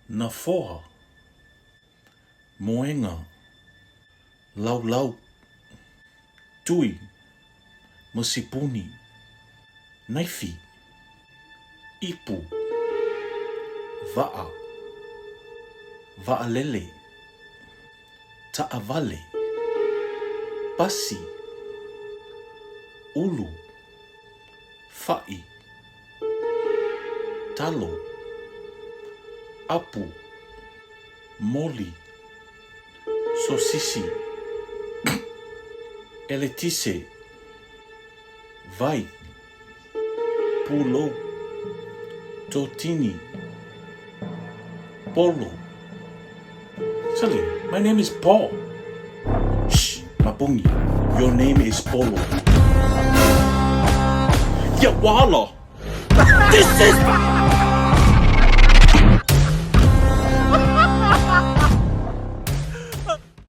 na foa, moenga, lau, tui, masipuni, naifi, ipu, va'alele, ta'avale, pasi, ulu, fa'i, talo, apu, moli, sosisi, eletise, vai, pulo, totini, polo. Sally, my name is Paul. Shh, Mapungi, your name is Polo. Ya wala! This is